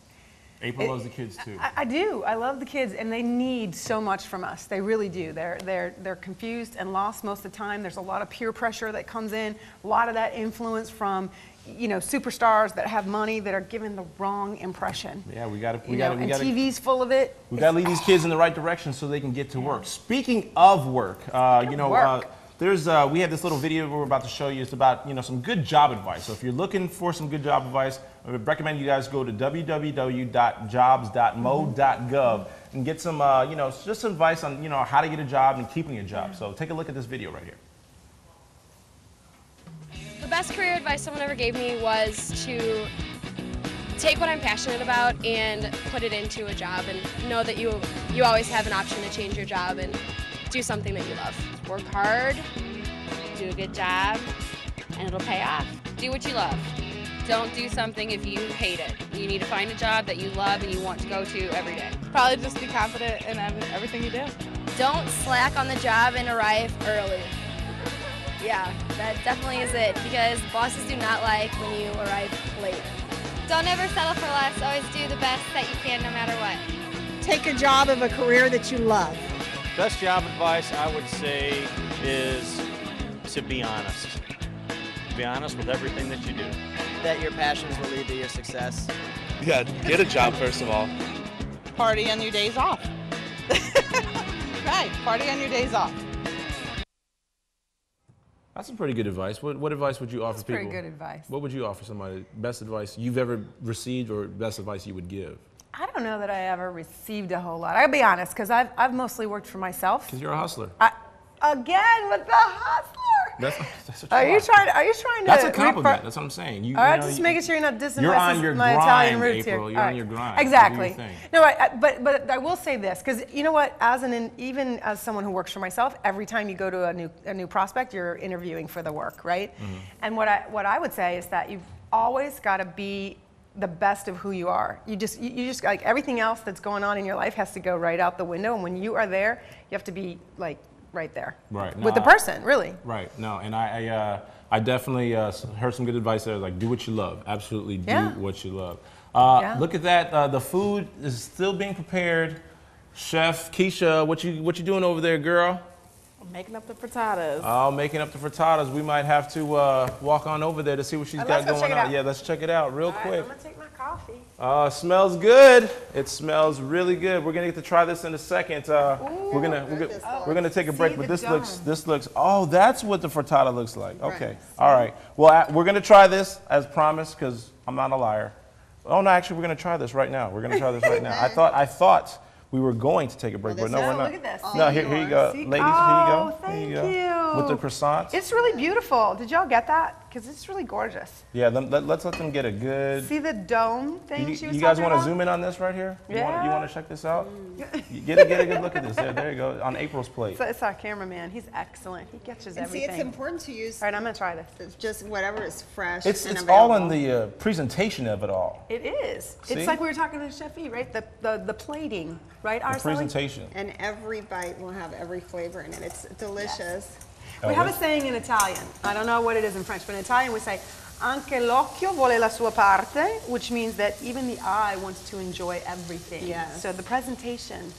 April loves the kids too. I do. I love the kids, and they need so much from us. They really do. They're confused and lost most of the time. There's a lot of peer pressure that comes in, a lot of that influence from, you know, superstars that have money that are given the wrong impression. Yeah, we got to. And TV's full of it. We got to lead these kids in the right direction so they can get to work. Speaking of work, we have this little video we're about to show you. It's about, you know, some good job advice. So if you're looking for some good job advice, I would recommend you guys go to www.jobs.mo.gov and get some, you know, just some advice on, you know, how to get a job and keeping a job. So take a look at this video right here. The best career advice someone ever gave me was to take what I'm passionate about and put it into a job, and know that you always have an option to change your job and do something that you love. Work hard, do a good job, and it'll pay off. Do what you love. Don't do something if you hate it. You need to find a job that you love and you want to go to every day. Probably just be confident in everything you do. Don't slack on the job and arrive early. Yeah, that definitely is it, because bosses do not like when you arrive late. Don't ever settle for less. Always do the best that you can no matter what. Take a job of a career that you love. Best job advice I would say is to be honest. Be honest with everything that you do. That your passions will lead to your success. Yeah, get a job first of all. Party on your days off. Right, party on your days off. That's some pretty good advice. What advice would you offer people? Pretty good advice. What would you offer somebody? Best advice you've ever received, or best advice you would give? I don't know that I ever received a whole lot. I'll be honest, because I've mostly worked for myself. Because you're a hustler. Again with the hustler. That's what Are you trying to? That's a compliment. That's what I'm saying. All right, just making sure you're not dissing my Italian roots April. here. You're on your grind. Exactly. No, but I will say this, because you know what? Even as someone who works for myself, every time you go to a new prospect, you're interviewing for the work, right? Mm-hmm. And what I would say is that you've always got to be the best of who you are. You just like everything else that's going on in your life has to go right out the window. And when you are there, you have to be like right there. Right. With the person, really. Right. No, and I definitely heard some good advice there. Like, do what you love. Absolutely do what you love. Look at that. The food is still being prepared. Chef Keisha, what you doing over there, girl? I'm making up the frittatas. Oh, making up the frittatas. We might have to walk on over there to see what she's got going on. Yeah, let's check it out real quick. I'm gonna take my coffee. It smells good. It smells really good. We're gonna get to try this in a second. We're gonna take a break, but this looks. Oh, that's what the frittata looks like. Okay. Right. All right. Well, we're gonna try this as promised, because I'm not a liar. Oh no, actually, we're gonna try this right now. I thought we were going to take a break, but no, we're not. Look at this. No, here you go. See? Ladies, oh, here you go. Thank you. With the croissants. It's really beautiful. Did y'all get that? Because it's really gorgeous. Yeah, let's let them get a good. See the dome thing she was You guys want to zoom in on this right here? Yeah. You want to check this out? Get a good look at this. There you go, on April's plate. So it's our cameraman. He's excellent. He catches everything. See, it's important to use. All right, I'm going to try this. It's just whatever is fresh. It's and all in the presentation of it all. It is. See? It's like we were talking to Chef E, right? The plating, right? The presentation. And every bite will have every flavor in it. It's delicious. Yes. We have a saying in Italian. I don't know what it is in French, but in Italian we say, anche l'occhio vuole la sua parte, which means that even the eye wants to enjoy everything. Yes. So the presentation,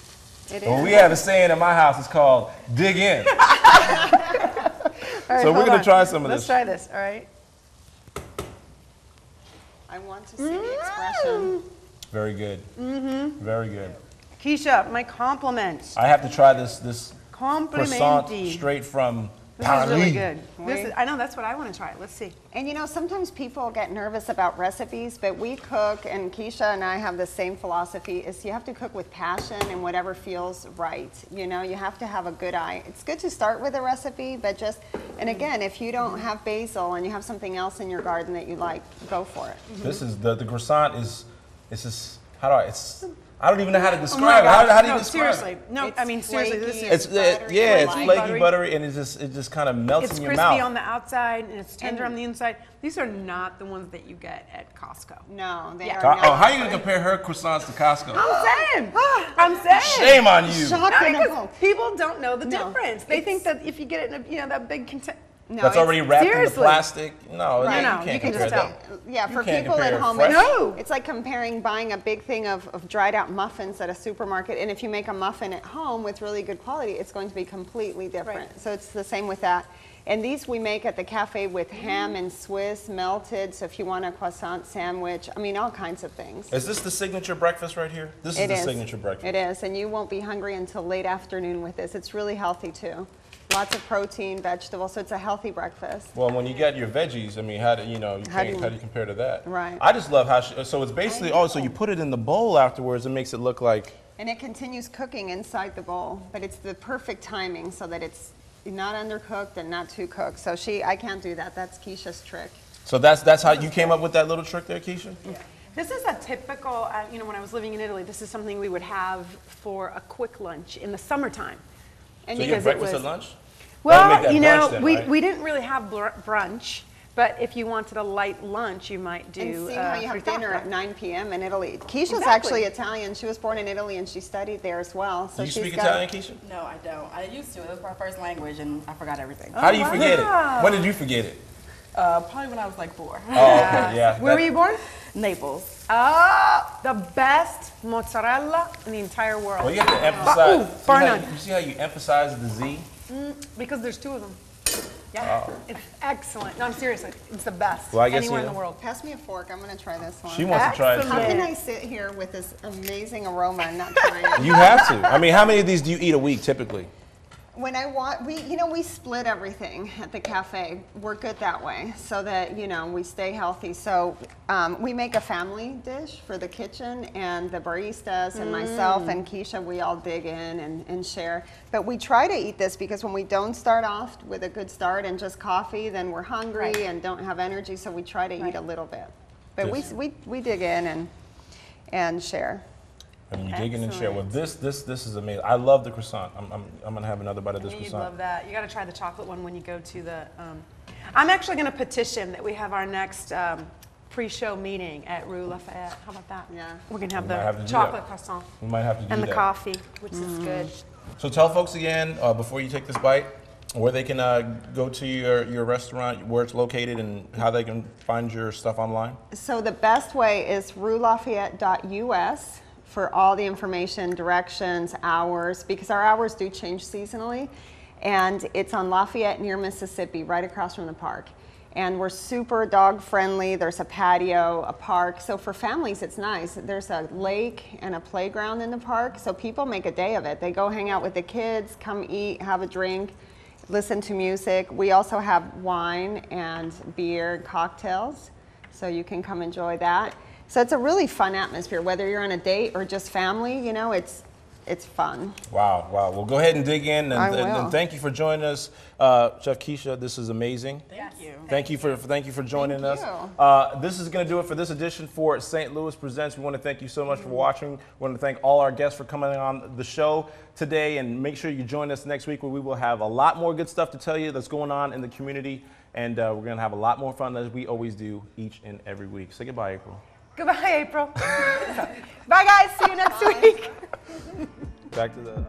it is. Well, we have a saying in my house. It's called dig in. All right, so we're going to try some of this. Let's try this, all right? I want to see the expression. Very good. Mm-hmm. Very good. Keisha, my compliments. I have to try this croissant Complimenti. straight from This is really good. I know, that's what I want to try. Let's see. And you know, sometimes people get nervous about recipes, but we cook, and Keisha and I have the same philosophy, is you have to cook with passion and whatever feels right. You know, you have to have a good eye. It's good to start with a recipe, but and again, if you don't have basil and you have something else in your garden that you like, go for it. Mm-hmm. This is, the croissant is, it's just, I don't even know how to describe it. How do you describe seriously. it? No, I mean, seriously. This It's flaky, buttery, and it just kind of melts in your mouth. It's crispy on the outside, and it's tender on the inside. These are not the ones that you get at Costco. No, they are not. Oh, how are you going to compare her croissants to Costco? I'm saying. Shame on you. Because people don't know the difference. They think that if you get it in that big container. No, that's already wrapped in the plastic. No, you can't compare that. Yeah, for people at home, it's like buying a big thing of dried out muffins at a supermarket, and if you make a muffin at home with really good quality, it's going to be completely different. Right. So it's the same with that. And these we make at the cafe with ham and Swiss melted, so if you want a croissant sandwich, I mean, all kinds of things. Is this the signature breakfast right here? This is the signature breakfast. It is, and you won't be hungry until late afternoon with this. It's really healthy too. Lots of protein, vegetables, so it's a healthy breakfast. Well, when you get your veggies, I mean, how do you compare to that? Right. I just love how so it's basically, so you put it in the bowl afterwards, it makes it look like. And it continues cooking inside the bowl, but it's the perfect timing so that it's not undercooked and not too cooked. So I can't do that. That's Keisha's trick. So that's how you came up with that little trick there, Keisha? Yeah. This is a typical, when I was living in Italy, this is something we would have for a quick lunch in the summertime. And so you get breakfast at lunch? Well, we didn't really have brunch, But if you wanted a light lunch, you might do. And see how you have dinner at 9 p.m. in Italy. Keisha's Exactly. actually Italian. She was born in Italy and she studied there as well. So Do you she's speak got Italian, Keisha? No, I don't. I used to. It was my first language, and I forgot everything. How do you forget it? When did you forget it? Probably when I was like 4. Oh, okay, yeah. Where were you born? Naples. Ah, the best mozzarella in the entire world. Well, you have to emphasize. Ooh, you see how you emphasize the Z? Because there's 2 of them. Yeah, it's excellent. No, I'm serious. It's the best Well, I guess anywhere in you- the world. Pass me a fork. I'm going to try this one. She wants to try it. How can I sit here with this amazing aroma and not try it? You have to. I mean, how many of these do you eat a week typically? When I want, we split everything at the cafe. We're good that way, so that we stay healthy. So we make a family dish for the kitchen, and the baristas and myself and Keisha, we all dig in and share. But we try to eat this because when we don't start off with a good start and just coffee, then we're hungry and don't have energy. So we try to eat a little bit. But we dig in and share. And you dig in and share. Well, this is amazing. I love the croissant. I'm gonna have another bite of this You'd croissant. love that. You got to try the chocolate one when you go to the. I'm actually going to petition that we have our next pre-show meeting at Rue Lafayette. How about that? Yeah. We're going to have We might have to the do chocolate that. croissant. We might have to do and the that. coffee, which is good. So tell folks again before you take this bite where they can go to your restaurant, where it's located, and how they can find your stuff online. So the best way is ruelafayette.us. for all the information, directions, hours, because our hours do change seasonally. And it's on Lafayette near Mississippi, right across from the park. And we're super dog friendly. There's a patio, a park. So for families, it's nice. There's a lake and a playground in the park. So people make a day of it. They go hang out with the kids, come eat, have a drink, listen to music. We also have wine and beer, cocktails. So you can come enjoy that. So it's a really fun atmosphere, whether you're on a date or just family, it's fun. Wow. Well, go ahead and dig in, I and will. thank you for joining us, Chef Keisha. This is amazing. Thank you. Thank you for joining us. This is going to do it for this edition for St. Louis Presents. We want to thank you so much for watching. We want to thank all our guests for coming on the show today, and make sure you join us next week where we will have a lot more good stuff to tell you that's going on in the community, and we're going to have a lot more fun as we always do each and every week. Say goodbye, April. Goodbye, April. Bye, guys. See you next week. Back to the...